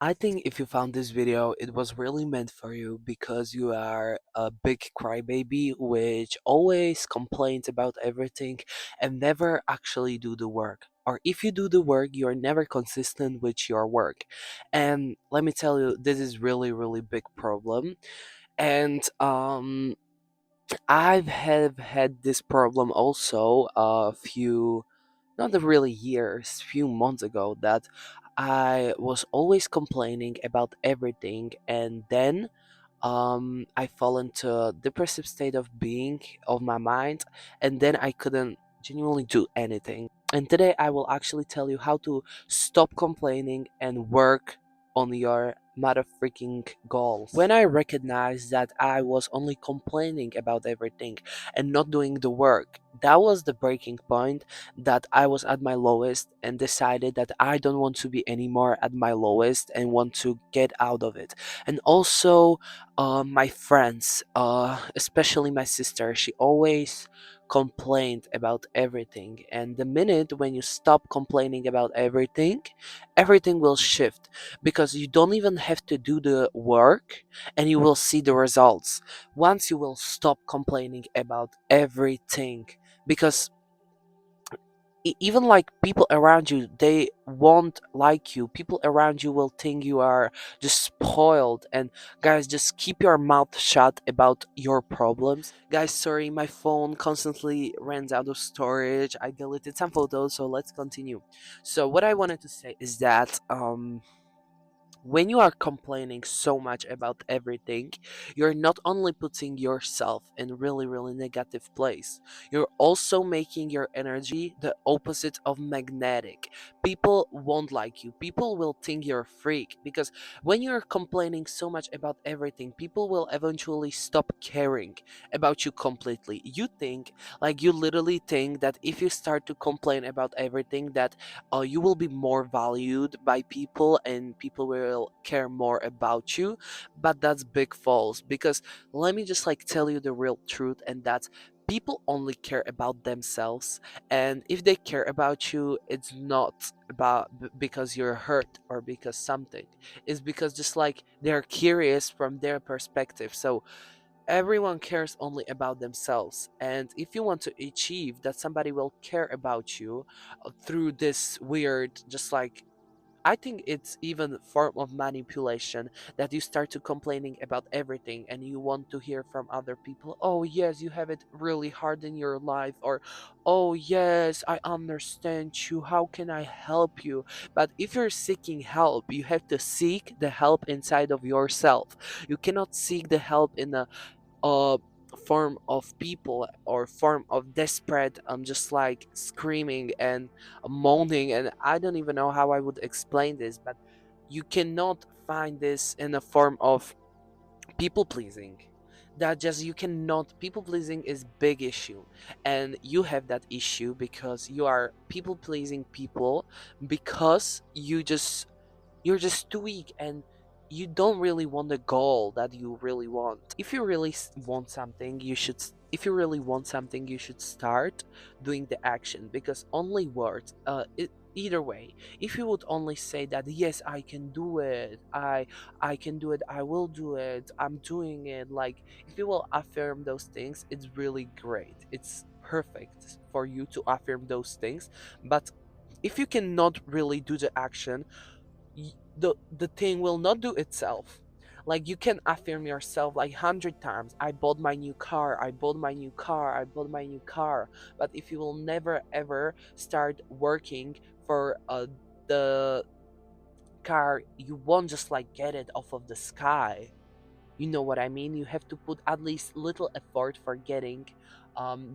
I think if you found this video, it was really meant for you because you are a big crybaby which always complains about everything and never actually do the work. Or if you do the work, you're never consistent with your work. And let me tell you, this is really big problem. And I have had this problem also a few, not really years, few months ago, that I was always complaining about everything, and then I fall into a depressive state of being of my mind, and then I couldn't genuinely do anything. And today I will actually tell you how to stop complaining and work on your mother freaking goals. When I recognized that I was only complaining about everything and not doing the work, that was the breaking point, that I was at my lowest and decided that I don't want to be anymore at my lowest and want to get out of it. And also my friends, especially my sister, she always complained about everything. And the minute when you stop complaining about everything, everything will shift because you don't even have to do the work and you will see the results once you will stop complaining about everything. Because even like people around you, they won't like you. People around you will think you are just spoiled. And guys, just keep your mouth shut about your problems. Guys, sorry, my phone constantly runs out of storage. I deleted some photos, so let's continue. So what I wanted to say is that when you are complaining so much about everything, you're not only putting yourself in really negative place, you're also making your energy the opposite of magnetic. People won't like you. People will think you're a freak because when you're complaining so much about everything, people will eventually stop caring about you completely. You literally think that if you start to complain about everything, that you will be more valued by people and people will care more about you. But that's big false, because let me just like tell you the real truth, and that's people only care about themselves. And if they care about you, it's not because you're hurt or because something, it's because just like they're curious from their perspective. So everyone cares only about themselves, and if you want to achieve that somebody will care about you through this weird, just like, I think it's even a form of manipulation, that you start to complaining about everything and you want to hear from other people, oh yes, you have it really hard in your life, or oh yes, I understand you, how can I help you? But if you're seeking help, you have to seek the help inside of yourself. You cannot seek the help in a form of people or form of desperate, just like screaming and moaning. And I don't even know how I would explain this, but you cannot find this in a form of people pleasing. That just, you cannot, people pleasing is big issue, and you have that issue because you are people pleasing people, because you're just too weak, and you don't really want the goal that you really want. If you really want something, if you really want something, you should start doing the action, because only words, either way, if you would only say that yes, I can do it, I can do it, I will do it, I'm doing it, like, if you will affirm those things, it's really great, it's perfect for you to affirm those things. But if you cannot really do the action, the thing will not do itself. Like, you can affirm yourself like 100 times, I bought my new car, I bought my new car, I bought my new car. But if you will never ever start working for the car, you won't just like get it off of the sky. You know what I mean? You have to put at least little effort for getting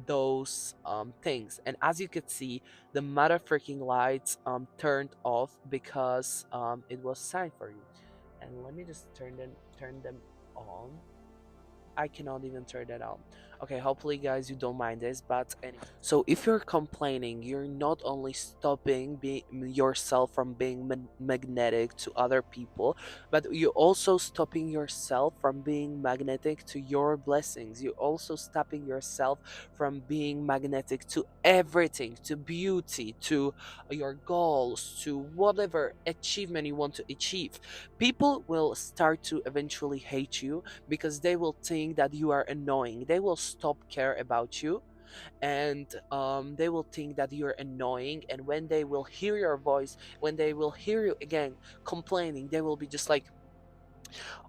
those things. And as you could see, the mother freaking lights turned off because it was signed for you. And let me just turn them on. I cannot even turn that on. Okay, hopefully, guys, you don't mind this, but so if you're complaining, you're not only stopping yourself from being magnetic to other people, but you're also stopping yourself from being magnetic to your blessings. You're also stopping yourself from being magnetic to everything, to beauty, to your goals, to whatever achievement you want to achieve. People will start to eventually hate you because they will think that you are annoying. They will stop care about you, and they will think that you're annoying. And when they will hear your voice, when they will hear you again complaining, they will be just like,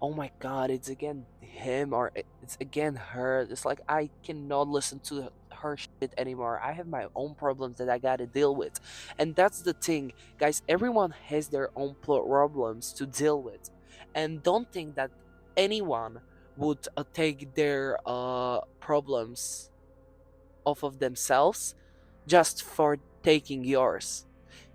oh my god, it's again him, or it's again her. It's like, I cannot listen to her shit anymore. I have my own problems that I gotta deal with. And that's the thing, guys. Everyone has their own problems to deal with. And don't think that anyone would take their problems off of themselves just for taking yours.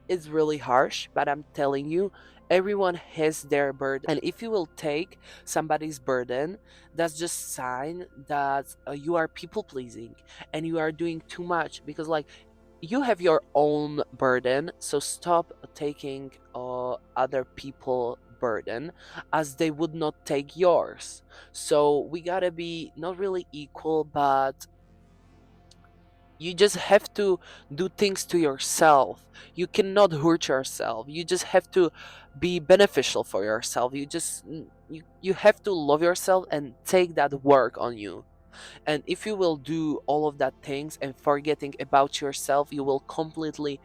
It's really harsh, but I'm telling you, everyone has their burden. And if you will take somebody's burden, that's just sign that you are people pleasing and you are doing too much, because like, you have your own burden, so stop taking other people burden as they would not take yours. So we gotta be not really equal, but you just have to do things to yourself. You cannot hurt yourself. You just have to be beneficial for yourself. You have to love yourself and take that work on you. And if you will do all of that things and forgetting about yourself, you will completely,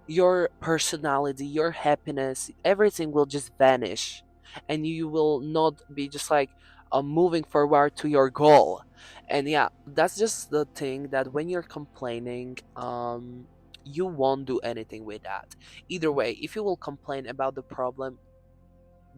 your personality, your happiness, everything will just vanish, and you will not be just like moving forward to your goal. And yeah, that's just the thing, that when you're complaining, you won't do anything with that. Either way, if you will complain about the problem,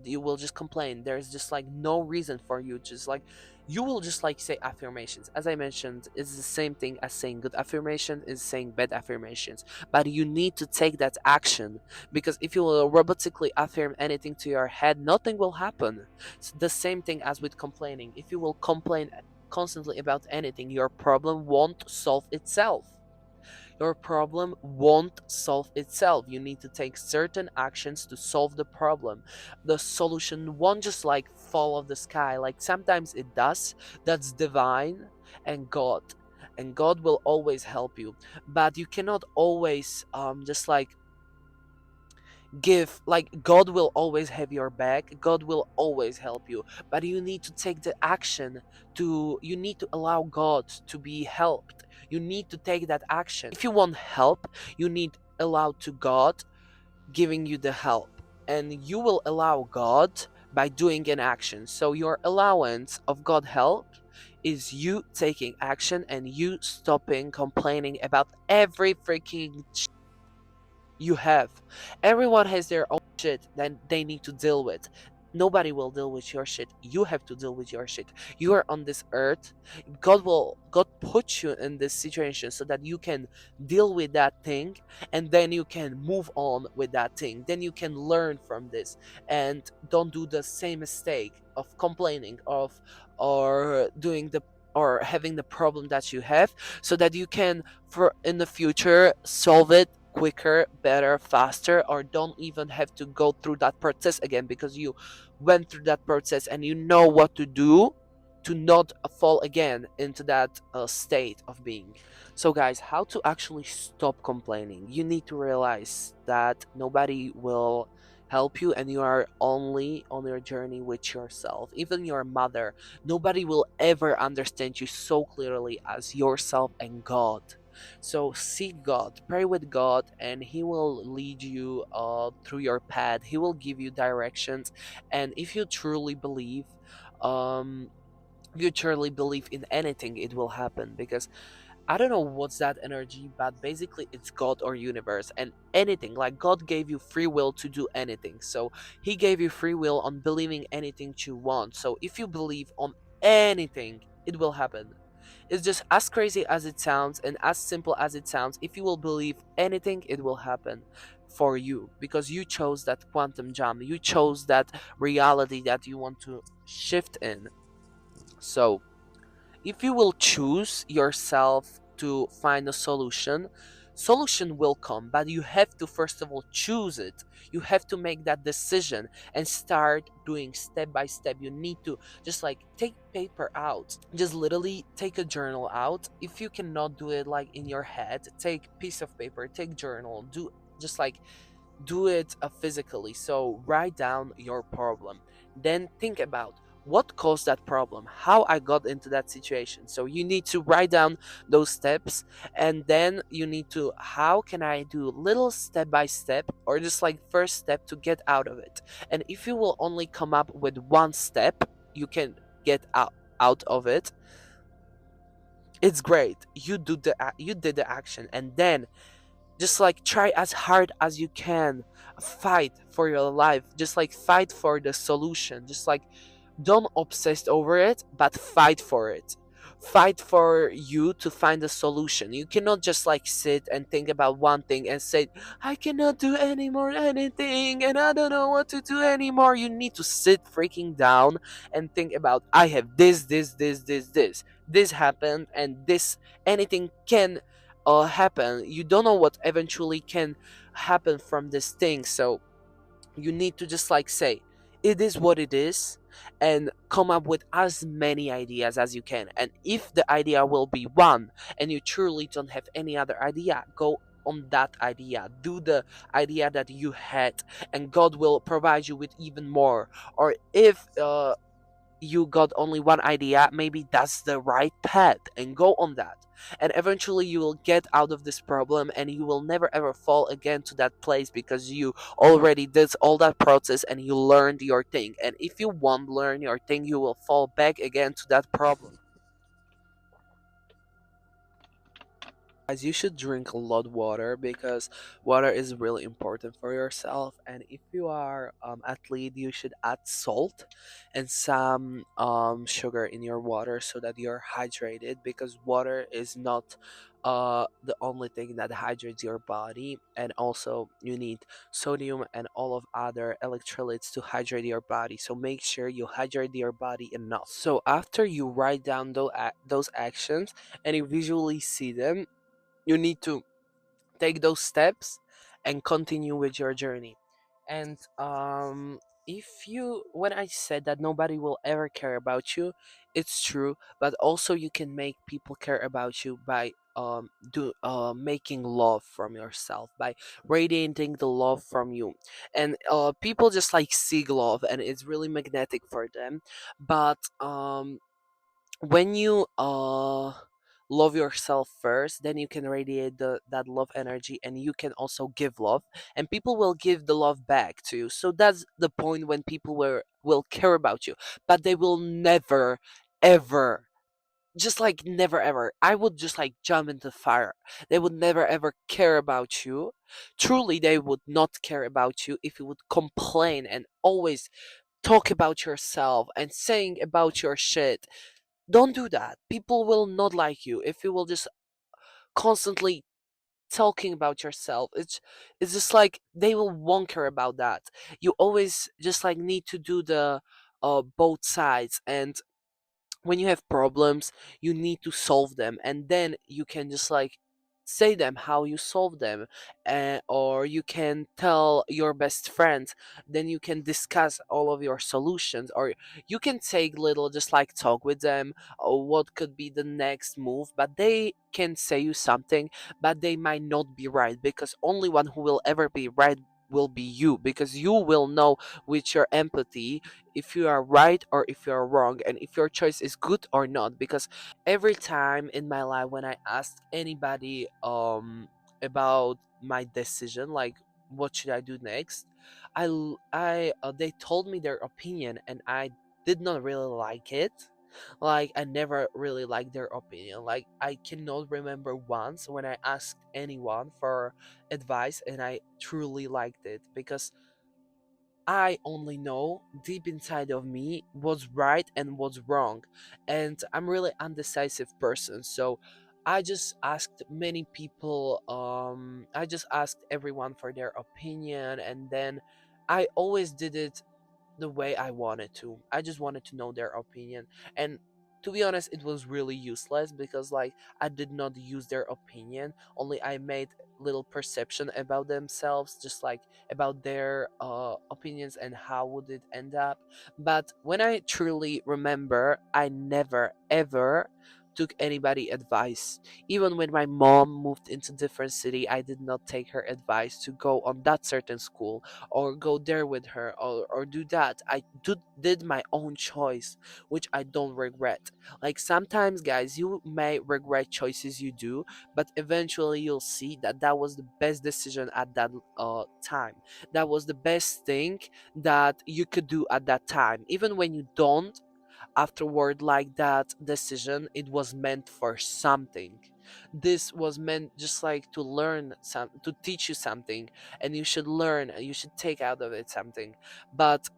you will just complain. There's just like no reason for you, just like, you will just like say affirmations. As I mentioned, it's the same thing as saying good affirmation is saying bad affirmations, but you need to take that action. Because if you will robotically affirm anything to your head, nothing will happen. It's the same thing as with complaining. If you will complain constantly about anything, your problem won't solve itself. Your problem won't solve itself. You need to take certain actions to solve the problem. The solution won't just like fall off the sky. Like sometimes it does. That's divine and God. And God will always help you. But you cannot always just like give, like, God will always have your back. God will always help you. But you need to take the action, to you need to allow God to be helped. You need to take that action. If you want help, you need allow to God giving you the help, and you will allow God by doing an action. So your allowance of God help is you taking action and you stopping complaining about every freaking you have. Everyone has their own shit that they need to deal with. Nobody will deal with your shit. You have to deal with your shit. You are on this earth. God put you in this situation so that you can deal with that thing, and then you can move on with that thing. Then you can learn from this and don't do the same mistake of complaining of, or doing the, or having the problem that you have, so that you can, for in the future, solve it quicker, better, faster, or don't even have to go through that process again, because you went through that process and you know what to do to not fall again into that state of being. So guys, how to actually stop complaining? You need to realize that nobody will help you, and you are only on your journey with yourself. Even your mother, nobody will ever understand you so clearly as yourself and God. So seek God, pray with God, and He will lead you through your path. He will give you directions, and if you truly believe, um, if you truly believe in anything, it will happen. Because I don't know what's that energy, but basically it's God or universe, and anything, like, God gave you free will to do anything. So He gave you free will on believing anything you want. So if you believe on anything, it will happen. It's just as crazy as it sounds and as simple as it sounds. If you will believe anything, it will happen for you, because you chose that quantum jump. You chose that reality that you want to shift in. So if you will choose yourself to find a solution, solution will come, but you have to first of all choose it. You have to make that decision and start doing step by step. You need to just like take paper out, just literally take a journal out. If you cannot do it like in your head, take piece of paper, take journal, do just like do it physically. So write down your problem, then think about what caused that problem, how I got into that situation. So you need to write down those steps, and then you need to, how can I do little step by step, or just like first step to get out of it. And if you will only come up with one step you can get out of it, it's great. You did the action, and then just like try as hard as you can, fight for your life, just like fight for the solution, just like don't obsess over it, but fight for it. Fight for you to find a solution. You cannot just like sit and think about one thing and say, I cannot do any more anything and I don't know what to do anymore. You need to sit freaking down and think about, I have this happened, and this anything can happen. You don't know what eventually can happen from this thing. So you need to just like say, it is what it is, and come up with as many ideas as you can. And if the idea will be one and you truly don't have any other idea, go on that idea, do the idea that you had, and God will provide you with even more. Or if you got only one idea, maybe that's the right path, and go on that. And eventually you will get out of this problem, and you will never ever fall again to that place, because you already did all that process and you learned your thing. And if you won't learn your thing, you will fall back again to that problem. As you should drink a lot of water, because water is really important for yourself. And if you are athlete, you should add salt and some sugar in your water so that you're hydrated, because water is not the only thing that hydrates your body. And also you need sodium and all of other electrolytes to hydrate your body, so make sure you hydrate your body enough. So after you write down those actions and you visually see them, you need to take those steps and continue with your journey. And if you when I said that nobody will ever care about you, it's true. But also you can make people care about you by do making love from yourself, by radiating the love from you. And people just like seek love, and it's really magnetic for them. But when you love yourself first, then you can radiate that love energy, and you can also give love, and people will give the love back to you. So that's the point, when people will care about you, but they will never ever, just like never ever, I would just like jump into fire. They would never ever care about you. Truly, they would not care about you if you would complain and always talk about yourself and saying about your shit. Don't do that. People will not like you if you will just constantly talking about yourself. It's just like they will won't care about that. You always just like need to do the both sides. And when you have problems, you need to solve them, and then you can just like say them how you solve them. Or you can tell your best friends, then you can discuss all of your solutions. Or you can take little just like talk with them, or what could be the next move. But they can say you something, but they might not be right, because only one who will ever be right will be you, because you will know with your empathy if you are right or if you are wrong, and if your choice is good or not. Because every time in my life when I asked anybody about my decision, like what should I do next, they told me their opinion, and I did not really like it. Like I never really liked their opinion. Like I cannot remember once when I asked anyone for advice and I truly liked it, because I only know deep inside of me what's right and what's wrong. And I'm really undecisive person. So I just asked many people, I just asked everyone for their opinion, and then I always did it the way I wanted to. I just wanted to know their opinion. And to be honest, it was really useless because like I did not use their opinion, only I made little perception about themselves, just like about their opinions and how would it end up. But when I truly remember, I never ever took anybody advice. Even when my mom moved into different city, I did not take her advice to go on that certain school or go there with her, or do that. Did my own choice, which I don't regret. Like sometimes, guys, you may regret choices you do, but eventually you'll see that that was the best decision at that time. That was the best thing that you could do at that time. Even when you don't afterward like that decision, it was meant for something. This was meant just like to learn some, to teach you something, and you should learn, and you should take out of it something. But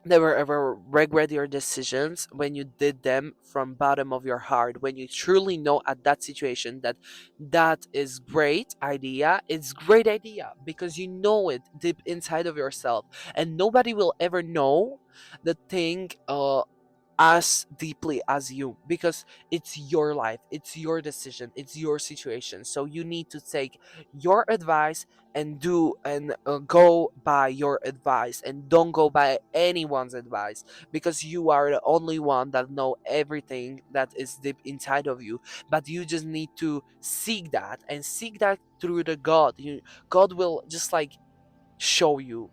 never ever regret your decisions when you did them from bottom of your heart, when you truly know at that situation that that is great idea. It's great idea because you know it deep inside of yourself, and nobody will ever know the thing as deeply as you, because it's your life, it's your decision, it's your situation. So you need to take your advice and do and go by your advice, and don't go by anyone's advice, because you are the only one that know everything that is deep inside of you. But you just need to seek that, and seek that through the God. God will just like show you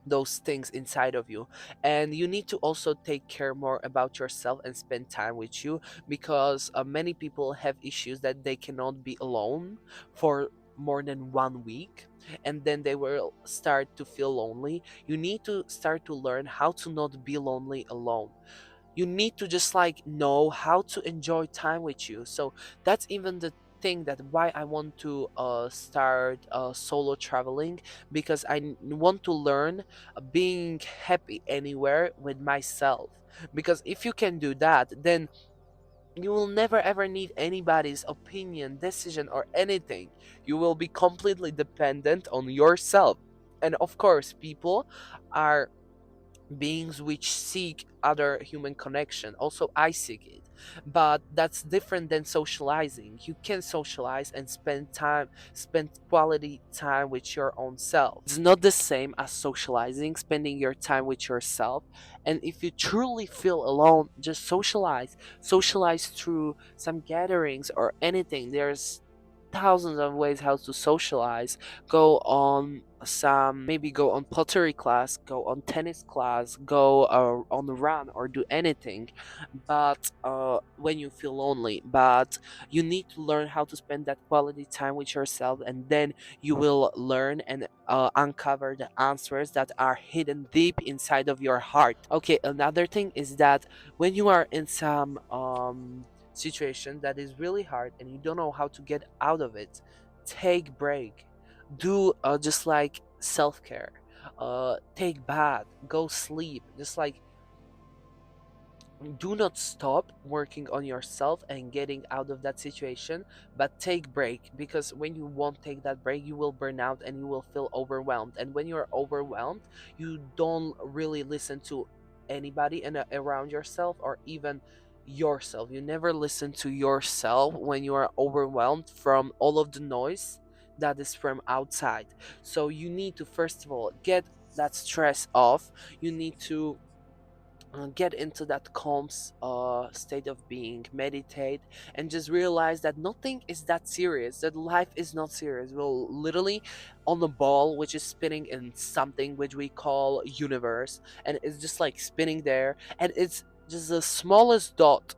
those things inside of you. And you need to also take care more about yourself and spend time with you, because many people have issues that they cannot be alone for more than 1 week, and then they will start to feel lonely. You need to start to learn how to not be lonely alone. You need to just like know how to enjoy time with you. So that's even the thing that why I want to start solo traveling, because want to learn being happy anywhere with myself. Because if you can do that, then you will never ever need anybody's opinion, decision, or anything. You will be completely dependent on yourself. And of course, people are beings which seek other human connection. Also, I seek it, but that's different than socializing. You can socialize and spend quality time with your own self. It's not the same as socializing, spending your time with yourself. And if you truly feel alone, just socialize through some gatherings or anything. There's thousands of ways how to socialize. Go on some, maybe go on pottery class, go on tennis class, go on a run, or do anything. But when you feel lonely, but you need to learn how to spend that quality time with yourself, and then you will learn and uncover the answers that are hidden deep inside of your heart. Okay, another thing is that when you are in some situation that is really hard and you don't know how to get out of it, take break. Do just like self-care. Take bath, go sleep. Just like do not stop working on yourself and getting out of that situation, but take break, because when you won't take that break, you will burn out and you will feel overwhelmed. And when you're overwhelmed, you don't really listen to anybody around yourself, or even yourself. You never listen to yourself when you are overwhelmed from all of the noise that is from outside. So you need to first of all get that stress off. You need to get into that calm state of being, meditate, and just realize that nothing is that serious, that life is not serious. We're literally on the ball which is spinning in something which we call universe, and it's just like spinning there, and it's just the smallest dot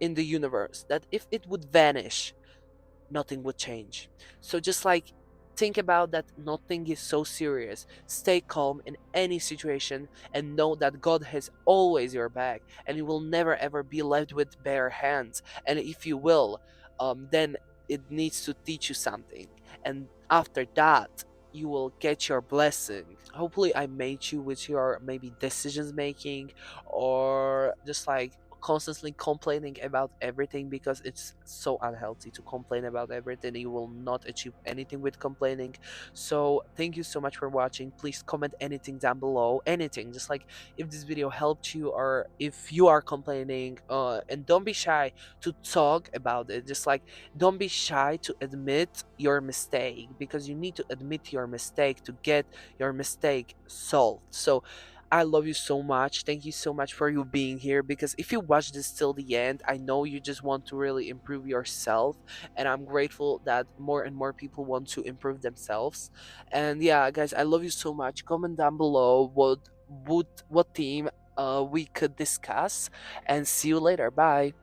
in the universe that if it would vanish, nothing would change. So just like think about that, nothing is so serious. Stay calm in any situation and know that God has always your back, and you will never ever be left with bare hands. And if you will, then it needs to teach you something. And after that, you will get your blessing. Hopefully I made you with your maybe decisions making, or just like constantly complaining about everything, because it's so unhealthy to complain about everything. You will not achieve anything with complaining. So thank you so much for watching. Please comment anything down below, anything, just like if this video helped you, or if you are complaining, and don't be shy to talk about it. Just like, don't be shy to admit your mistake, because you need to admit your mistake to get your mistake solved. So I love you so much. Thank you so much for you being here, because if you watch this till the end, I know you just want to really improve yourself, and I'm grateful that more and more people want to improve themselves. And yeah, guys, I love you so much. Comment down below what theme we could discuss, and see you later. Bye.